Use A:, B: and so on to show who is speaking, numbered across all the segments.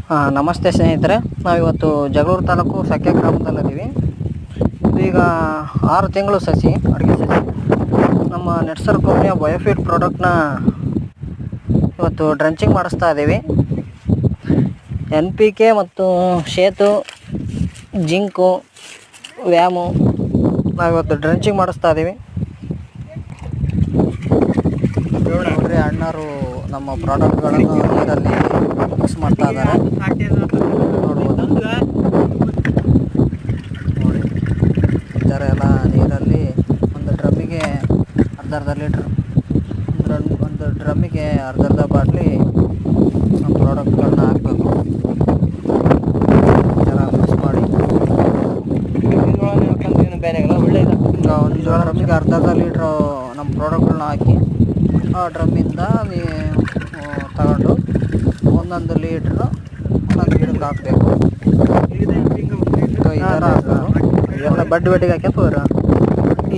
A: ನಮಸ್ತೆ ಸ್ನೇಹಿತರೆ, ನಾವಿವತ್ತು ಜಗಳೂರು ತಾಲೂಕು ಸಖ್ಯ ಗ್ರಾಮದಲ್ಲಿದ್ದೀವಿ. ಈಗ 6 ತಿಂಗಳು ಸಸಿ, ಅಡುಗೆ ಸಸಿ. ನಮ್ಮ ನೆಟ್ಸರ್ ಕಂಪ್ನಿಯ ಬಯೋಫಿಟ್ ಪ್ರಾಡಕ್ಟ್ನ ಇವತ್ತು ಡ್ರಂಚಿಂಗ್ ಮಾಡಿಸ್ತಾ ಇದ್ದೀವಿ. NPK ಮತ್ತು ಶೇತು, ಜಿಂಕು, ವ್ಯಾಮು ನಾವಿವತ್ತು ಡ್ರಂಚಿಂಗ್ ಮಾಡಿಸ್ತಾ ಇದ್ದೀವಿ. ನೋಡ್ರಿ, ಅಣ್ಣರು ನಮ್ಮ ಪ್ರಾಡಕ್ಟ್ಗಳನ್ನು ನೀರಲ್ಲಿ ಮಿಕ್ಸ್ ಮಾಡ್ತಾ ಇದ್ದಾರೆ. ನೋಡಿ, ಈ ಥರ ಎಲ್ಲ ನೀರಲ್ಲಿ ಒಂದು ಡ್ರಮ್ಮಿಗೆ ಅರ್ಧ ಲೀಟ್ರ್, ಒಂದು ಡ್ರಮ್ಮಿಗೆ ಅರ್ಧ ಬಾಟ್ಲಿ ನಮ್ಮ ಪ್ರಾಡಕ್ಟ್ಗಳನ್ನ ಹಾಕಬೇಕು. ಈ ಥರ ಮಿಕ್ಸ್ ಮಾಡಿ ಒಂದು ಡ್ರಮ್ಮಿಗೆ ಅರ್ಧ ಲೀಟ್ರ್ ನಮ್ಮ ಪ್ರಾಡಕ್ಟ್ಗಳನ್ನ ಹಾಕಿ ಆ ಡ್ರಮ್ಮಿಂದ ತಗೊಂಡು ಒಂದೊಂದು ಲೀಟ್ರ್ ಒಂದೊಂದು ಗಿಡಕ್ಕೆ ಹಾಕಬೇಕು. ಈ ಥರ ಎಲ್ಲ ಬಡ್ಡಿಗೆ ಹಾಕ್ಯಂತ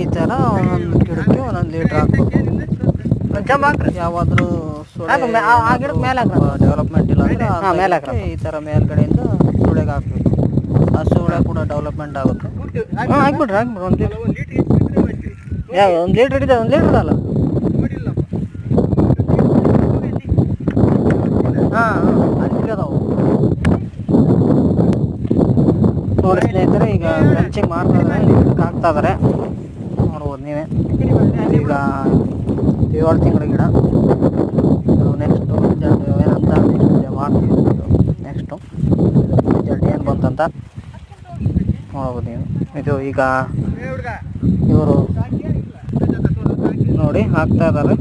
A: ಈ ಥರ ಒಂದೊಂದು ಗಿಡಕ್ಕೆ ಒಂದೊಂದು ಲೀಟ್ರ್ ಹಾಕ್ಬೇಕು. ಯಾವಾದರೂ ಡೆವಲಪ್ಮೆಂಟ್ ಇಲ್ಲ ಅಂದರೆ ಈ ಥರ ಮೇಲ್ಗಡೆಯಿಂದ ಸುಳೆಗೆ ಹಾಕಬೇಕು. ಆ ಸುಳೆ ಕೂಡ ಡೆವಲಪ್ಮೆಂಟ್ ಆಗುತ್ತೆ. ಹಾಕ್ಬಿಡ್ರಿ ಒಂದು ಲೀಟ್ರ್ ಹಿಡಿದ, ಒಂದು ಲೀಟ್ರ್ ಅಲ್ಲ. ನೋಡಿ ಸ್ನೇಹಿತರೆ, ಈಗ ಡ್ರಂಚಿಂಗ್ ಮಾಡ್ತಾ ಇದ್ದಾರೆ, ಹಾಕ್ತಾ ಇದ್ದಾರೆ. ನೋಡ್ಬೋದು ನೀವೇ. ಈಗ 7 ತಿಂಗಳ ಗಿಡ. ನೆಕ್ಸ್ಟು ಏನಂತ ಮಾಡ್ತೀವಿ. ನೆಕ್ಸ್ಟು ರಿಸಲ್ಟ್ ಏನು ಬಂತಂತ ನೋಡ್ಬೋದು ನೀವು. ಇದು ಈಗ ಇವರು ನೋಡಿ ಹಾಕ್ತಾ ಇದ್ದಾರೆ,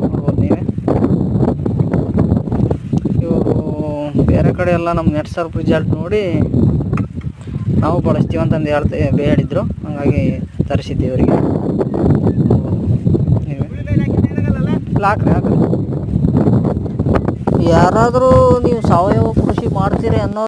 A: ನೋಡ್ಬೋದು ನೀವೇ. ಇವರು ಬೇರೆ ಕಡೆ ಎಲ್ಲ ನಮ್ಮ ನೆಟ್ಸರ್ ರಿಸಲ್ಟ್ ನೋಡಿ ನಾವು ಬಳಸ್ತೀವಿ ಅಂತಂದು ಹೇಳಿದ್ರು, ಹಾಗಾಗಿ ತರಿಸಿದ್ದೀವಿ ಇವರಿಗೆ. ಹಾಕ್ರಿ. ಯಾರಾದರೂ ನೀವು ಸಾವಯವ ಕೃಷಿ ಮಾಡ್ತೀರಿ ಅನ್ನೋ